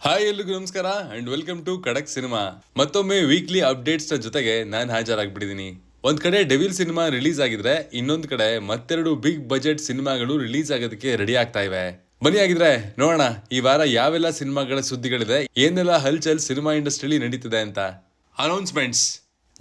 Hi ಎಲ್ರಿಗೂ ನಮಸ್ಕಾರ and welcome to ಖಡಕ್ ಸಿನಿಮಾ. ಮತ್ತೊಮ್ಮೆ ವೀಕ್ಲಿ ಅಪ್ಡೇಟ್ಸ್ ನ ಜೊತೆಗೆ ನಾನು ಹಾಜರಾಗ್ಬಿಟ್ಟಿದ್ದೀನಿ. ಒಂದ್ ಕಡೆ ಡೆವಿಲ್ ಸಿನಿಮಾ ರಿಲೀಸ್ ಆಗಿದ್ರೆ ಇನ್ನೊಂದ್ ಕಡೆ ಮತ್ತೆರಡು ಬಿಗ್ ಬಜೆಟ್ ಸಿನಿಮಾಗಳು ರಿಲೀಸ್ ಆಗೋದಕ್ಕೆ ರೆಡಿ ಆಗ್ತಾ ಇವೆ. ಬನ್ನಿ ಆಗಿದ್ರೆ ನೋಡೋಣ ಈ ವಾರ ಯಾವೆಲ್ಲ ಸಿನಿಮಾಗಳ ಸುದ್ದಿಗಳಿದೆ, ಏನೆಲ್ಲ ಹಲ್ಚಲ್ ಸಿನಿಮಾ ಇಂಡಸ್ಟ್ರಿಲಿ ನಡೀತಿದೆ ಅಂತ. ಅನೌನ್ಸ್ಮೆಂಟ್ಸ್.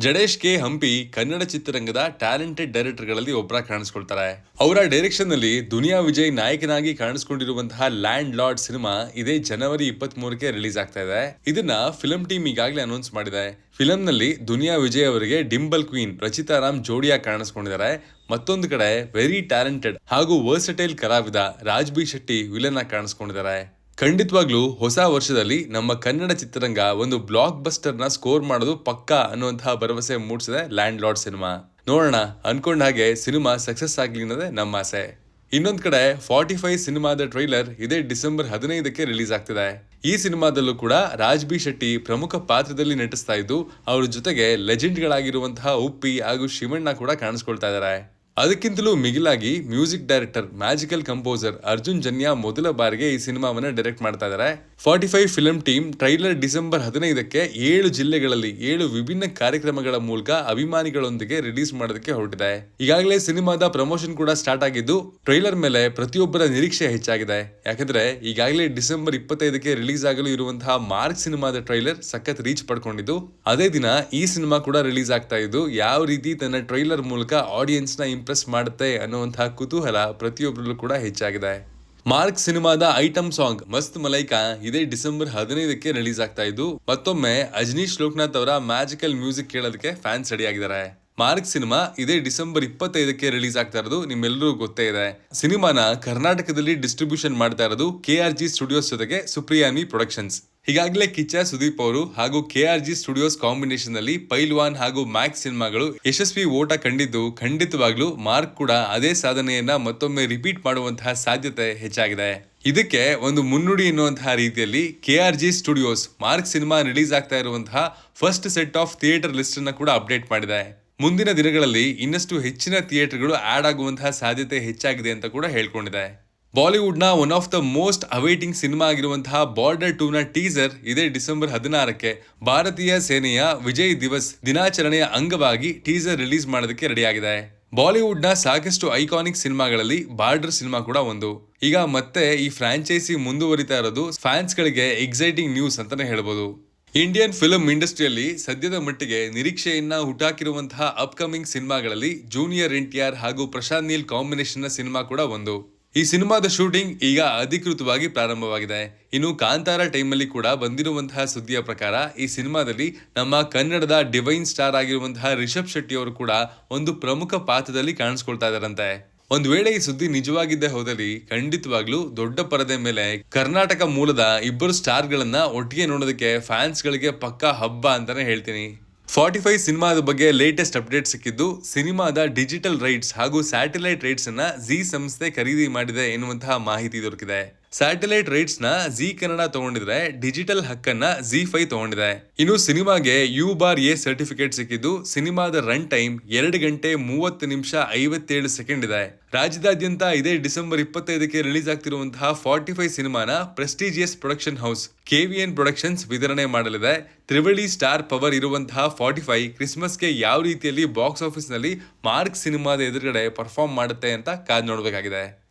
ಜಡೇಶ್ ಕೆ ಹಂಪಿ ಕನ್ನಡ ಚಿತ್ರರಂಗದ ಟ್ಯಾಲೆಂಟೆಡ್ ಡೈರೆಕ್ಟರ್ ಗಳಲ್ಲಿ ಒಬ್ಬರ ಕಾಣಿಸ್ಕೊಳ್ತಾರೆ. ಅವರ ಡೈರೆಕ್ಷನ್ ನಲ್ಲಿ ದುನಿಯಾ ವಿಜಯ್ ನಾಯಕನಾಗಿ ಕಾಣಿಸ್ಕೊಂಡಿರುವಂತಹ ಲ್ಯಾಂಡ್ ಲಾರ್ಡ್ ಸಿನಿಮಾ ಇದೇ ಜನವರಿ 23ಕ್ಕೆ ರಿಲೀಸ್ ಆಗ್ತಾ ಇದೆ. ಇದನ್ನ ಫಿಲಂ ಟೀಮ್ ಈಗಾಗಲೇ ಅನೌನ್ಸ್ ಮಾಡಿದೆ. ಫಿಲಂ ನಲ್ಲಿ ದುನಿಯಾ ವಿಜಯ್ ಅವರಿಗೆ ಡಿಂಬಲ್ ಕ್ವೀನ್ ರಚಿತಾ ರಾಮ್ ಜೋಡಿಯಾಗಿ ಕಾಣಿಸ್ಕೊಂಡಿದ್ದಾರೆ. ಮತ್ತೊಂದು ಕಡೆ ವೆರಿ ಟ್ಯಾಲೆಂಟೆಡ್ ಹಾಗೂ ವರ್ಸಟೈಲ್ ಕಲಾವಿದ ರಾಜ್ ಬಿ ಶೆಟ್ಟಿ ವಿಲನ್ ಆಗಿ ಕಾಣಿಸ್ಕೊಂಡಿದ್ದಾರೆ. ಖಂಡಿತವಾಗ್ಲೂ ಹೊಸ ವರ್ಷದಲ್ಲಿ ನಮ್ಮ ಕನ್ನಡ ಚಿತ್ರರಂಗ ಒಂದು ಬ್ಲಾಕ್ ಬಸ್ಟರ್ ನ ಸ್ಕೋರ್ ಮಾಡೋದು ಪಕ್ಕಾ ಅನ್ನುವಂತಹ ಭರವಸೆ ಮೂಡಿಸಿದೆ ಲ್ಯಾಂಡ್ ಲಾರ್ಡ್ ಸಿನಿಮಾ. ನೋಡೋಣ, ಅನ್ಕೊಂಡ ಹಾಗೆ ಸಿನಿಮಾ ಸಕ್ಸಸ್ ಆಗ್ಲಿ ಅನ್ನೋದೇ ನಮ್ಮ ಆಸೆ. ಇನ್ನೊಂದ್ ಕಡೆ 45 ಸಿನಿಮಾದ ಟ್ರೈಲರ್ ಇದೇ ಡಿಸೆಂಬರ್ 15ಕ್ಕೆ ರಿಲೀಸ್ ಆಗ್ತಿದೆ. ಈ ಸಿನಿಮಾದಲ್ಲೂ ಕೂಡ ರಾಜ್ ಬಿ ಶೆಟ್ಟಿ ಪ್ರಮುಖ ಪಾತ್ರದಲ್ಲಿ ನಟಿಸ್ತಾ ಇದ್ದು, ಅವ್ರ ಜೊತೆಗೆ ಲೆಜೆಂಡ್ ಗಳಾಗಿರುವಂತಹ ಉಪ್ಪಿ ಹಾಗೂ ಶಿವಣ್ಣ ಕೂಡ ಕಾಣಿಸ್ಕೊಳ್ತಾ ಇದ್ದಾರೆ. ಅದಕ್ಕಿಂತಲೂ ಮಿಗಿಲಾಗಿ music director magical composer Arjun Janya ಮೊದಲ ಬಾರಿಗೆ ಈ ಸಿನಿಮಾವನ್ನ ಡೈರೆಕ್ಟ್ ಮಾಡ್ತಾ ಇದ್ದಾರೆ. 45 ಫಿಲ್ಮ್ ಟೀಮ್ ಟ್ರೈಲರ್ ಡಿಸೆಂಬರ್ 15ಕ್ಕೆ 7 ಜಿಲ್ಲೆಗಳಲ್ಲಿ 7 ವಿಭಿನ್ನ ಕಾರ್ಯಕ್ರಮಗಳ ಮೂಲಕ ಅಭಿಮಾನಿಗಳೊಂದಿಗೆ ರಿಲೀಸ್ ಮಾಡೋದಕ್ಕೆ ಹೊರಟಿದೆ. ಈಗಾಗಲೇ ಸಿನಿಮಾದ ಪ್ರಮೋಷನ್ ಕೂಡ ಸ್ಟಾರ್ಟ್ ಆಗಿದ್ದು, ಟ್ರೈಲರ್ ಮೇಲೆ ಪ್ರತಿಯೊಬ್ಬರ ನಿರೀಕ್ಷೆ ಹೆಚ್ಚಾಗಿದೆ. ಯಾಕಂದ್ರೆ ಈಗಾಗಲೇ ಡಿಸೆಂಬರ್ 25ಕ್ಕೆ ರಿಲೀಸ್ ಆಗಲು ಇರುವಂತಹ ಮಾರ್ಕ್ ಸಿನಿಮಾದ ಟ್ರೈಲರ್ ಸಖತ್ ರೀಚ್ ಪಡ್ಕೊಂಡಿದ್ದು, ಅದೇ ದಿನ ಈ ಸಿನಿಮಾ ಕೂಡ ರಿಲೀಸ್ ಆಗ್ತಾ ಇದ್ದು, ಯಾವ ರೀತಿ ತನ್ನ ಟ್ರೈಲರ್ ಮೂಲಕ ಆಡಿಯನ್ಸ್ ನ ಇಂಪ್ರೆಸ್ ಮಾಡುತ್ತೆ ಅನ್ನುವಂತಹ ಕುತೂಹಲ ಪ್ರತಿಯೊಬ್ಬರಲ್ಲೂ ಕೂಡ ಹೆಚ್ಚಾಗಿದೆ. ಮಾರ್ಕ್ ಸಿನಿಮಾದ ಐಟಮ್ ಸಾಂಗ್ ಮಸ್ತ್ ಮಲೈಕಾ ಇದೇ ಡಿಸೆಂಬರ್ 15ಕ್ಕೆ ರಿಲೀಸ್ ಆಗ್ತಾ ಇದ್ದು, ಮತ್ತೊಮ್ಮೆ ಅಜನೀಶ್ ಲೋಕನಾಥ್ ಅವರ ಮ್ಯಾಜಿಕಲ್ ಮ್ಯೂಸಿಕ್ ಕೇಳೋದಕ್ಕೆ ಫ್ಯಾನ್ಸ್ ರೆಡಿ ಆಗಿದ್ದಾರೆ. ಮಾರ್ಕ್ ಸಿನಿಮಾ ಇದೇ ಡಿಸೆಂಬರ್ 25ಕ್ಕೆ ರಿಲೀಸ್ ಆಗ್ತಾ ಇರೋದು ನಿಮ್ಮೆಲ್ಲರಿಗೂ ಗೊತ್ತೇ ಇದೆ. ಸಿನಿಮಾನ ಕರ್ನಾಟಕದಲ್ಲಿ ಡಿಸ್ಟ್ರಿಬ್ಯೂಷನ್ ಮಾಡ್ತಾ ಇರೋದು KRG ಸ್ಟುಡಿಯೋಸ್ ಜೊತೆಗೆ ಸುಪ್ರಿಯಾಮಿ ಪ್ರೊಡಕ್ಷನ್ಸ್. ಈಗಾಗಲೇ ಕಿಚ್ಚ ಸುದೀಪ್ ಅವರು ಹಾಗೂ KRG ಸ್ಟುಡಿಯೋಸ್ ಕಾಂಬಿನೇಷನ್ ನಲ್ಲಿ ಪೈಲ್ವಾನ್ ಹಾಗೂ ಮ್ಯಾಕ್ಸ್ ಸಿನಿಮಾಗಳು ಯಶಸ್ವಿ ಓಟ ಕಂಡಿದ್ದು, ಖಂಡಿತವಾಗ್ಲೂ ಮಾರ್ಕ್ ಕೂಡ ಅದೇ ಸಾಧನೆಯನ್ನ ಮತ್ತೊಮ್ಮೆ ರಿಪೀಟ್ ಮಾಡುವಂತಹ ಸಾಧ್ಯತೆ ಹೆಚ್ಚಾಗಿದೆ. ಇದಕ್ಕೆ ಒಂದು ಮುನ್ನುಡಿ ಎನ್ನುವಂತಹ ರೀತಿಯಲ್ಲಿ KRG studios mark cinema release ಆಗ್ತಾ ಇರುವಂತಹ first set of theatre list ಅನ್ನ ಕೂಡ ಅಪ್ಡೇಟ್ ಮಾಡಿದೆ. ಮುಂದಿನ ದಿನಗಳಲ್ಲಿ ಇನ್ನಷ್ಟು ಹೆಚ್ಚಿನ ಥಿಯೇಟರ್ಗಳು ಆಡ್ ಆಗುವಂತಹ ಸಾಧ್ಯತೆ ಹೆಚ್ಚಾಗಿದೆ ಅಂತ ಕೂಡ ಹೇಳ್ಕೊಂಡಿದೆ. ಬಾಲಿವುಡ್ ನ one of the most awaiting cinema ಆಗಿರುವಂತಹ ಬಾರ್ಡರ್ 2 ನ ಟೀಸರ್ ಇದೇ ಡಿಸೆಂಬರ್ 16ಕ್ಕೆ ಭಾರತೀಯ ಸೇನೆಯ ವಿಜಯ್ ದಿವಸ್ ದಿನಾಚರಣೆಯ ಅಂಗವಾಗಿ ಟೀಸರ್ ರಿಲೀಸ್ ಮಾಡೋದಕ್ಕೆ ರೆಡಿ ಆಗಿದೆ. ಬಾಲಿವುಡ್ ನ ಸಾಕಷ್ಟು ಐಕಾನಿಕ್ ಸಿನಿಮಾಗಳಲ್ಲಿ ಬಾರ್ಡರ್ ಸಿನಿಮಾ ಕೂಡ ಒಂದು. ಈಗ ಮತ್ತೆ ಈ ಫ್ರಾಂಚೈಸಿ ಮುಂದುವರಿತಾ ಇರೋದು ಫ್ಯಾನ್ಸ್ ಗಳಿಗೆ ಎಕ್ಸೈಟಿಂಗ್ ನ್ಯೂಸ್ ಅಂತಾನೆ ಹೇಳ್ಬೋದು. ಇಂಡಿಯನ್ ಫಿಲ್ಮ್ ಇಂಡಸ್ಟ್ರಿಯಲ್ಲಿ ಸದ್ಯದ ಮಟ್ಟಿಗೆ ನಿರೀಕ್ಷೆಯನ್ನ ಹುಟ್ಟಾಕಿರುವಂತಹ ಅಪ್ಕಮಿಂಗ್ ಸಿನಿಮಾಗಳಲ್ಲಿ ಜೂನಿಯರ್ NTR ಹಾಗೂ ಪ್ರಶಾಂತ್ ನೀಲ್ ಕಾಂಬಿನೇಷನ್ ನ ಸಿನಿಮಾ ಕೂಡ ಒಂದು. ಈ ಸಿನಿಮಾದ ಶೂಟಿಂಗ್ ಈಗ ಅಧಿಕೃತವಾಗಿ ಪ್ರಾರಂಭವಾಗಿದೆ. ಇನ್ನು ಕಾಂತಾರ ಟೈಮಲ್ಲಿ ಕೂಡ ಬಂದಿರುವಂತಹ ಸುದ್ದಿಯ ಪ್ರಕಾರ ಈ ಸಿನಿಮಾದಲ್ಲಿ ನಮ್ಮ ಕನ್ನಡದ ಡಿವೈನ್ ಸ್ಟಾರ್ ಆಗಿರುವಂತಹ ರಿಷಬ್ ಶೆಟ್ಟಿ ಅವರು ಕೂಡ ಒಂದು ಪ್ರಮುಖ ಪಾತ್ರದಲ್ಲಿ ಕಾಣಿಸ್ಕೊಳ್ತಾ ಇದ್ದಾರಂತೆ. ಒಂದ್ ವೇಳೆ ಈ ಸುದ್ದಿ ನಿಜವಾಗಿದ್ದೇ ಹೋದಲ್ಲಿ ಖಂಡಿತವಾಗ್ಲೂ ದೊಡ್ಡ ಪರದೆ ಮೇಲೆ ಕರ್ನಾಟಕ ಮೂಲದ ಇಬ್ಬರು ಸ್ಟಾರ್ ಗಳನ್ನ ಒಟ್ಟಿಗೆ ನೋಡೋದಕ್ಕೆ ಫ್ಯಾನ್ಸ್ ಗಳಿಗೆ ಪಕ್ಕಾ ಹಬ್ಬ ಅಂತಾನೆ ಹೇಳ್ತೀನಿ. 45 ಸಿನಿಮಾದ ಬಗ್ಗೆ ಲೇಟೆಸ್ಟ್ ಅಪ್ಡೇಟ್ ಸಿಕ್ಕಿದ್ದು, ಸಿನಿಮಾದ ಡಿಜಿಟಲ್ ರೈಟ್ಸ್ ಹಾಗೂ ಸ್ಯಾಟಲೈಟ್ ರೈಟ್ಸ್ ಅನ್ನ ಜಿ ಸಂಸ್ಥೆ ಖರೀದಿ ಮಾಡಿದೆ ಎನ್ನುವಂತಹ ಮಾಹಿತಿ ದೊರಕಿದೆ. ಸ್ಯಾಟಲೈಟ್ ರೈಟ್ಸ್ ನ ಜಿ ಕನ್ನಡ ತಗೊಂಡಿದ್ರೆ ಡಿಜಿಟಲ್ ಹಕ್ಕನ್ನ ZEE5 ತಗೊಂಡಿದೆ. ಇನ್ನು ಸಿನಿಮಾಗೆ U/A ಸರ್ಟಿಫಿಕೇಟ್ ಸಿಕ್ಕಿದ್ದು, ಸಿನಿಮಾದ ರನ್ ಟೈಮ್ 2 ಗಂಟೆ 30 ನಿಮಿಷ 57 ಸೆಕೆಂಡ್ ಇದೆ. ರಾಜ್ಯದಾದ್ಯಂತ ಇದೇ ಡಿಸೆಂಬರ್ 25ಕ್ಕೆ ರಿಲೀಸ್ ಆಗ್ತಿರುವಂತಹ 45 ಸಿನಿಮಾನ prestigious production house KVN productions ವಿತರಣೆ ಮಾಡಲಿದೆ. ತ್ರಿವಳಿ ಸ್ಟಾರ್ ಪವರ್ ಇರುವಂತಹ 45 ಕ್ರಿಸ್ಮಸ್ಗೆ ಯಾವ ರೀತಿಯಲ್ಲಿ ಬಾಕ್ಸ್ ಆಫೀಸ್ ನಲ್ಲಿ ಮಾರ್ಕ್ ಸಿನಿಮಾದ ಎದುರುಗಡೆ ಪರ್ಫಾರ್ಮ್ ಮಾಡುತ್ತೆ ಅಂತ ಕಾದ್ ನೋಡಬೇಕಾಗಿದೆ.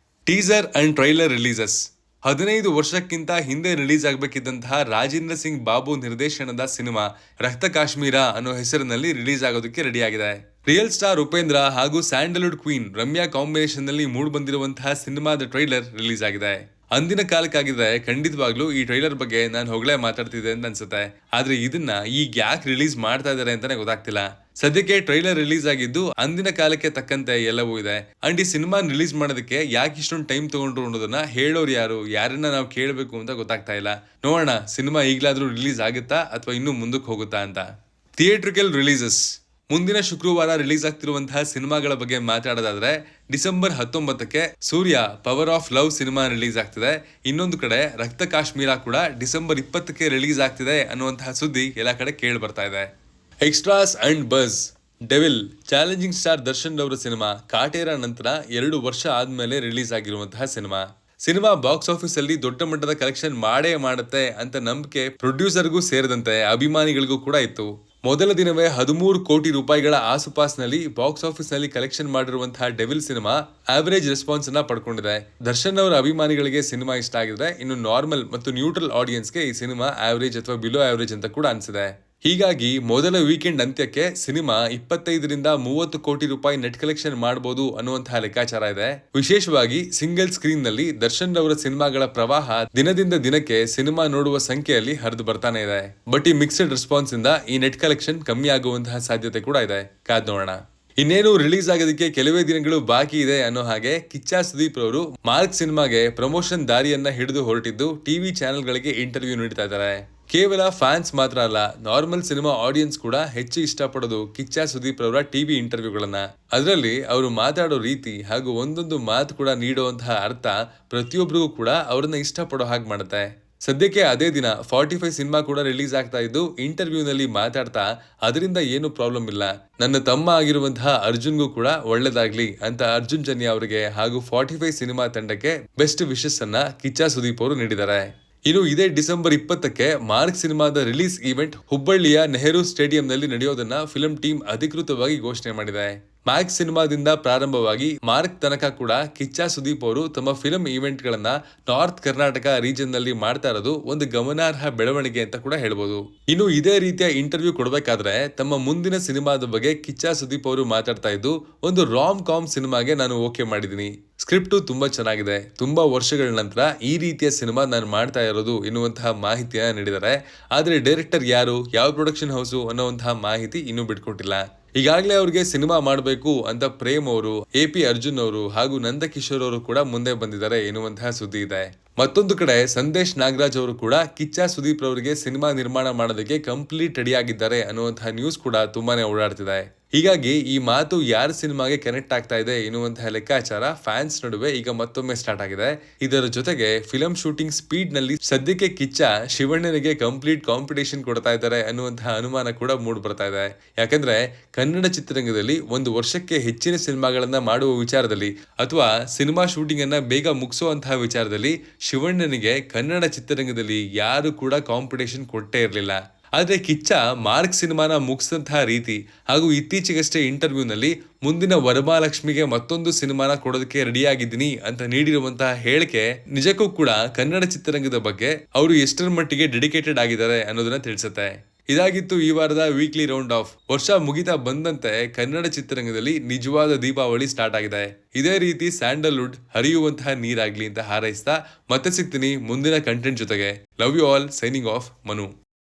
Teaser and trailer releases. 15 ವರ್ಷಕ್ಕಿಂತ ಹಿಂದೆ ರಿಲೀಸ್ ಆಗಬೇಕಿದ್ದಂತಹ ರಾಜೇಂದ್ರ ಸಿಂಗ್ ಬಾಬು ನಿರ್ದೇಶನದ ಸಿನಿಮಾ ರಕ್ತ ಕಾಶ್ಮೀರ ಅನ್ನೋ ಹೆಸರಿನಲ್ಲಿ ರಿಲೀಸ್ ಆಗೋದಕ್ಕೆ ರೆಡಿ ಆಗಿದೆ. ರಿಯಲ್ ಸ್ಟಾರ್ ಉಪೇಂದ್ರ ಹಾಗೂ ಸ್ಯಾಂಡಲ್ವುಡ್ ಕ್ವೀನ್ ರಮ್ಯಾ ಕಾಂಬಿನೇಷನ್ ನಲ್ಲಿ ಮೂಡ್ ಬಂದಿರುವಂತಹ ಸಿನಿಮಾದ ಟ್ರೈಲರ್ ರಿಲೀಸ್ ಆಗಿದೆ. ಅಂದಿನ ಕಾಲಕ್ಕಾಗಿದ್ರೆ ಖಂಡಿತವಾಗ್ಲೂ ಈ ಟ್ರೈಲರ್ ಬಗ್ಗೆ ನಾನು ಹೊಗಳೇ ಮಾತಾಡ್ತಿದ್ದೆ ಅಂತ ಅನ್ಸುತ್ತೆ. ಆದ್ರೆ ಇದನ್ನ ಈಗ ಯಾಕೆ ರಿಲೀಸ್ ಮಾಡ್ತಾ ಇದಾರೆ ಅಂತಾನೆ ಗೊತ್ತಾಗ್ತಿಲ್ಲ. ಸದ್ಯಕ್ಕೆ ಟ್ರೈಲರ್ ರಿಲೀಸ್ ಆಗಿದ್ದು ಅಂದಿನ ಕಾಲಕ್ಕೆ ತಕ್ಕಂತೆ ಎಲ್ಲವೂ ಇದೆ. ಅಂಡ್ ಈ ಸಿನಿಮಾ ರಿಲೀಸ್ ಮಾಡೋದಕ್ಕೆ ಯಾಕೆ ಇಷ್ಟೊಂದು ಟೈಮ್ ತಗೊಂಡ್ರು ಅನ್ನೋದನ್ನ ಹೇಳೋರು ಯಾರನ್ನ ನಾವು ಕೇಳಬೇಕು ಅಂತ ಗೊತ್ತಾಗ್ತಾ ಇಲ್ಲ. ನೋಡೋಣ ಸಿನಿಮಾ ಈಗಲಾದ್ರೂ ರಿಲೀಸ್ ಆಗುತ್ತಾ ಅಥವಾ ಇನ್ನೂ ಮುಂದಕ್ಕೆ ಹೋಗುತ್ತಾ ಅಂತ. Theatrical releases. ಮುಂದಿನ ಶುಕ್ರವಾರ ರಿಲೀಸ್ ಆಗ್ತಿರುವಂತಹ ಸಿನಿಮಾಗಳ ಬಗ್ಗೆ ಮಾತಾಡೋದಾದ್ರೆ, ಡಿಸೆಂಬರ್ 19ಕ್ಕೆ Surya power of love cinema release ಆಗ್ತಿದೆ. ಇನ್ನೊಂದು ಕಡೆ ರಕ್ತ ಕಾಶ್ಮೀರ ಕೂಡ ಡಿಸೆಂಬರ್ 20ಕ್ಕೆ ರಿಲೀಸ್ ಆಗ್ತಿದೆ ಅನ್ನುವಂತಹ ಸುದ್ದಿ ಎಲ್ಲ ಕಡೆ ಕೇಳಿ ಬರ್ತಾ ಇದೆ. Extras and bus. Devil challenging star Darshan ರವರ ಸಿನಿಮಾ ಕಾಟೇರ ನಂತರ 2 ವರ್ಷ ಆದ್ಮೇಲೆ ರಿಲೀಸ್ ಆಗಿರುವಂತಹ ಸಿನಿಮಾ. ಸಿನಿಮಾ ಬಾಕ್ಸ್ ಆಫೀಸ್ ಅಲ್ಲಿ ದೊಡ್ಡ ಮಟ್ಟದ ಕಲೆಕ್ಷನ್ ಮಾಡೇ ಮಾಡುತ್ತೆ ಅಂತ ನಂಬಿಕೆ ಪ್ರೊಡ್ಯೂಸರ್ಗೂ ಸೇರಿದಂತೆ ಅಭಿಮಾನಿಗಳಿಗೂ ಕೂಡ ಇತ್ತು. ಮೊದಲ ದಿನವೇ 13 ಕೋಟಿ ರೂಪಾಯಿಗಳ ಆಸುಪಾಸ್ನಲ್ಲಿ ಬಾಕ್ಸ್ ಆಫೀಸ್ ನಲ್ಲಿ ಕಲೆಕ್ಷನ್ ಮಾಡಿರುವಂತಹ ಡೆವಿಲ್ ಸಿನಿಮಾ ಆವರೇಜ್ ರೆಸ್ಪಾನ್ಸ್ ಅನ್ನ ಪಡ್ಕೊಂಡಿದೆ. ದರ್ಶನ್ ಅವರ ಅಭಿಮಾನಿಗಳಿಗೆ ಸಿನಿಮಾ ಇಷ್ಟ ಆಗಿದೆ. ಇನ್ನು ನಾರ್ಮಲ್ ಮತ್ತು ನ್ಯೂಟ್ರಲ್ ಆಡಿಯನ್ಸ್ಗೆ ಈ ಸಿನಿಮಾ ಆವರೇಜ್ ಅಥವಾ ಬಿಲೋ ಆವರೇಜ್ ಅಂತ ಕೂಡ ಅನ್ಸಿದೆ. ಹೀಗಾಗಿ ಮೊದಲ ವೀಕೆಂಡ್ ಅಂತ್ಯಕ್ಕೆ ಸಿನಿಮಾ 25ರಿಂದ 30 ಕೋಟಿ ರೂಪಾಯಿ ನೆಟ್ ಕಲೆಕ್ಷನ್ ಮಾಡಬಹುದು ಅನ್ನುವಂತಹ ಲೆಕ್ಕಾಚಾರ ಇದೆ. ವಿಶೇಷವಾಗಿ ಸಿಂಗಲ್ ಸ್ಕ್ರೀನ್ ನಲ್ಲಿ ದರ್ಶನ್ ಅವರ ಸಿನಿಮಾಗಳ ಪ್ರವಾಹ ದಿನದಿಂದ ದಿನಕ್ಕೆ ಸಿನಿಮಾ ನೋಡುವ ಸಂಖ್ಯೆಯಲ್ಲಿ ಹರಿದು ಬರ್ತಾನೆ ಇದೆ. ಬಟ್ ಈ ಮಿಕ್ಸ್ಡ್ ರೆಸ್ಪಾನ್ಸ್ ಇಂದ ಈ ನೆಟ್ ಕಲೆಕ್ಷನ್ ಕಮ್ಮಿ ಆಗುವಂತಹ ಸಾಧ್ಯತೆ ಕೂಡ ಇದೆ. ಕಾದ್ ನೋಡೋಣ. ಇನ್ನೇನು ರಿಲೀಸ್ ಆಗೋದಕ್ಕೆ ಕೆಲವೇ ದಿನಗಳು ಬಾಕಿ ಇದೆ ಅನ್ನೋ ಹಾಗೆ ಕಿಚ್ಚ ಸುದೀಪ್ ಅವರು ಮಾರ್ಕ್ ಸಿನಿಮಾಗೆ ಪ್ರಮೋಷನ್ ದಾರಿಯನ್ನ ಹಿಡಿದು ಹೊರಟಿದ್ದು ಟಿವಿ ಚಾನೆಲ್ ಗಳಿಗೆ ಇಂಟರ್ವ್ಯೂ ನೀಡ್ತಾ ಇದ್ದಾರೆ. ಕೇವಲ ಫ್ಯಾನ್ಸ್ ಮಾತ್ರ ಅಲ್ಲ, ನಾರ್ಮಲ್ ಸಿನಿಮಾ ಆಡಿಯನ್ಸ್ ಕೂಡ ಹೆಚ್ಚು ಇಷ್ಟಪಡೋದು ಕಿಚ್ಚ ಸುದೀಪ್ ಅವರ ಟಿವಿ ಇಂಟರ್ವ್ಯೂಗಳನ್ನ. ಅದರಲ್ಲಿ ಅವರು ಮಾತಾಡೋ ರೀತಿ ಹಾಗೂ ಒಂದೊಂದು ಮಾತು ಕೂಡ ನೀಡುವಂತಹ ಅರ್ಥ ಪ್ರತಿಯೊಬ್ಬರಿಗೂ ಕೂಡ ಅವರನ್ನ ಇಷ್ಟಪಡೋ ಹಾಗೆ ಮಾಡುತ್ತೆ. ಸದ್ಯಕ್ಕೆ ಅದೇ ದಿನ 45 ಸಿನಿಮಾ ಕೂಡ ರಿಲೀಸ್ ಆಗ್ತಾ ಇದ್ದು, ಇಂಟರ್ವ್ಯೂನಲ್ಲಿ ಮಾತಾಡ್ತಾ ಅದರಿಂದ ಏನು ಪ್ರಾಬ್ಲಮ್ ಇಲ್ಲ, ನನ್ನ ತಮ್ಮ ಆಗಿರುವಂತಹ ಅರ್ಜುನ್ಗೂ ಕೂಡ ಒಳ್ಳೇದಾಗ್ಲಿ ಅಂತ ಅರ್ಜುನ್ ಜನ್ಯ ಅವರಿಗೆ ಹಾಗೂ 45 ಸಿನಿಮಾ ತಂಡಕ್ಕೆ ಬೆಸ್ಟ್ ವಿಶಸ್ ಅನ್ನ ಕಿಚ್ಚ ಸುದೀಪ್ ಅವರು ನೀಡಿದ್ದಾರೆ. ಇನ್ನು ಇದೇ ಡಿಸೆಂಬರ್ 20ಕ್ಕೆ ಮಾರ್ಕ್ ಸಿನಿಮಾದ ರಿಲೀಸ್ ಈವೆಂಟ್ ಹುಬ್ಬಳ್ಳಿಯ ನೆಹರು ಸ್ಟೇಡಿಯಂನಲ್ಲಿ ನಡೆಯೋದನ್ನ ಫಿಲ್ಮ್ ಟೀಮ್ ಅಧಿಕೃತವಾಗಿ ಘೋಷಣೆ ಮಾಡಿದೆ. ಮ್ಯಾಕ್ಸ್ ಸಿನಿಮಾದಿಂದ ಪ್ರಾರಂಭವಾಗಿ ಮಾರ್ಕ್ ತನಕ ಕೂಡ ಕಿಚ್ಚ ಸುದೀಪ್ ಅವರು ತಮ್ಮ ಫಿಲ್ಮ್ ಈವೆಂಟ್ ಗಳನ್ನ ನಾರ್ತ್ ಕರ್ನಾಟಕ ರೀಜನ್ ನಲ್ಲಿ ಮಾಡ್ತಾ ಇರೋದು ಒಂದು ಗಮನಾರ್ಹ ಬೆಳವಣಿಗೆ ಅಂತ ಕೂಡ ಹೇಳ್ಬೋದು. ಇನ್ನು ಇದೇ ರೀತಿಯ ಇಂಟರ್ವ್ಯೂ ಕೊಡಬೇಕಾದ್ರೆ ತಮ್ಮ ಮುಂದಿನ ಸಿನಿಮಾದ ಬಗ್ಗೆ ಕಿಚ್ಚ ಸುದೀಪ್ ಅವರು ಮಾತಾಡ್ತಾ ಇದ್ದು, ಒಂದು ರಾಮ್ ಕಾಮ್ ಸಿನಿಮಾಗೆ ನಾನು ಓಕೆ ಮಾಡಿದೀನಿ, ಸ್ಕ್ರಿಪ್ಟು ತುಂಬಾ ಚೆನ್ನಾಗಿದೆ, ತುಂಬಾ ವರ್ಷಗಳ ನಂತರ ಈ ರೀತಿಯ ಸಿನಿಮಾ ನಾನು ಮಾಡ್ತಾ ಇರೋದು ಎನ್ನುವಂತಹ ಮಾಹಿತಿಯನ್ನ ನೀಡಿದ್ದಾರೆ. ಆದ್ರೆ ಡೈರೆಕ್ಟರ್ ಯಾರು, ಯಾವ ಪ್ರೊಡಕ್ಷನ್ ಹೌಸು ಅನ್ನುವಂತಹ ಮಾಹಿತಿ ಇನ್ನೂ ಬಿಟ್ಕೊಟ್ಟಿಲ್ಲ. ಈಗಾಗಲೇ ಅವ್ರಿಗೆ ಸಿನಿಮಾ ಮಾಡಬೇಕು ಅಂತ ಪ್ರೇಮ್ ಅವರು, AP ಅರ್ಜುನ್ ಅವರು ಹಾಗೂ ನಂದಕಿಶೋರ್ ಅವರು ಕೂಡ ಮುಂದೆ ಬಂದಿದ್ದಾರೆ ಎನ್ನುವಂತಹ ಸುದ್ದಿ ಇದೆ. ಮತ್ತೊಂದು ಕಡೆ ಸಂದೇಶ್ ನಾಗರಾಜ್ ಅವರು ಕೂಡ ಕಿಚ್ಚ ಸುದೀಪ್ ಅವರಿಗೆ ಸಿನಿಮಾ ನಿರ್ಮಾಣ ಮಾಡೋದಕ್ಕೆ ಕಂಪ್ಲೀಟ್ ರೆಡಿ ಆಗಿದ್ದಾರೆ ಅನ್ನುವಂತಹ ನ್ಯೂಸ್ ಕೂಡ ತುಂಬಾನೇ ಓಡಾಡ್ತಿದೆ. ಹೀಗಾಗಿ ಈ ಮಾತು ಯಾರ ಸಿನಿಮಾಗೆ ಕನೆಕ್ಟ್ ಆಗ್ತಾ ಇದೆ ಎನ್ನುವಂತಹ ಲೆಕ್ಕಾಚಾರ ಫ್ಯಾನ್ಸ್ ನಡುವೆ ಈಗ ಮತ್ತೊಮ್ಮೆ ಸ್ಟಾರ್ಟ್ ಆಗಿದೆ. ಇದರ ಜೊತೆಗೆ ಫಿಲಂ ಶೂಟಿಂಗ್ ಸ್ಪೀಡ್ ನಲ್ಲಿ ಸದ್ಯಕ್ಕೆ ಕಿಚ್ಚ ಶಿವಣ್ಣನಿಗೆ ಕಂಪ್ಲೀಟ್ ಕಾಂಪಿಟೇಷನ್ ಕೊಡ್ತಾ ಇದ್ದಾರೆ ಅನ್ನುವಂತಹ ಅನುಮಾನ ಕೂಡ ಮೂಡ್ ಬರ್ತಾ ಇದೆ. ಯಾಕಂದ್ರೆ ಕನ್ನಡ ಚಿತ್ರರಂಗದಲ್ಲಿ ಒಂದು ವರ್ಷಕ್ಕೆ ಹೆಚ್ಚಿನ ಸಿನಿಮಾಗಳನ್ನ ಮಾಡುವ ವಿಚಾರದಲ್ಲಿ ಅಥವಾ ಸಿನಿಮಾ ಶೂಟಿಂಗ್ ಅನ್ನ ಬೇಗ ಮುಗಿಸುವಂತಹ ವಿಚಾರದಲ್ಲಿ ಶಿವಣ್ಣನಿಗೆ ಕನ್ನಡ ಚಿತ್ರರಂಗದಲ್ಲಿ ಯಾರು ಕೂಡ ಕಾಂಪಿಟೇಷನ್ ಕೊಟ್ಟೇ ಇರಲಿಲ್ಲ. ಆದ್ರೆ ಕಿಚ್ಚ ಮಾರ್ಕ್ ಸಿನಿಮಾನ ಮುಗಿಸಿದಂತಹ ರೀತಿ ಹಾಗೂ ಇತ್ತೀಚೆಗಷ್ಟೇ ಇಂಟರ್ವ್ಯೂನಲ್ಲಿ ಮುಂದಿನ ವರಮಹಾಲಕ್ಷ್ಮಿಗೆ ಮತ್ತೊಂದು ಸಿನಿಮಾನ ಕೊಡೋದಕ್ಕೆ ರೆಡಿಯಾಗಿದ್ದೀನಿ ಅಂತ ನೀಡಿರುವಂತಹ ಹೇಳಿಕೆ ನಿಜಕ್ಕೂ ಕೂಡ ಕನ್ನಡ ಚಿತ್ರರಂಗದ ಬಗ್ಗೆ ಅವರು ಎಷ್ಟರ ಮಟ್ಟಿಗೆ ಡೆಡಿಕೇಟೆಡ್ ಆಗಿದ್ದಾರೆ ಅನ್ನೋದನ್ನ ತಿಳಿಸುತ್ತೆ. ಇದಾಗಿತ್ತು ಈ ವಾರದ ವೀಕ್ಲಿ ರೌಂಡ್ ಆಫ್. ವರ್ಷ ಮುಗಿತಾ ಬಂದಂತೆ ಕನ್ನಡ ಚಿತ್ರರಂಗದಲ್ಲಿ ನಿಜವಾದ ದೀಪಾವಳಿ ಸ್ಟಾರ್ಟ್ ಆಗಿದೆ. ಇದೇ ರೀತಿ ಸ್ಯಾಂಡಲ್ವುಡ್ ಹರಿಯುವಂತಹ ನೀರಾಗ್ಲಿ ಅಂತ ಹಾರೈಸ್ತಾ ಮತ್ತೆ ಸಿಗ್ತೀನಿ ಮುಂದಿನ ಕಂಟೆಂಟ್ ಜೊತೆಗೆ. Love you all. Signing off, Manu.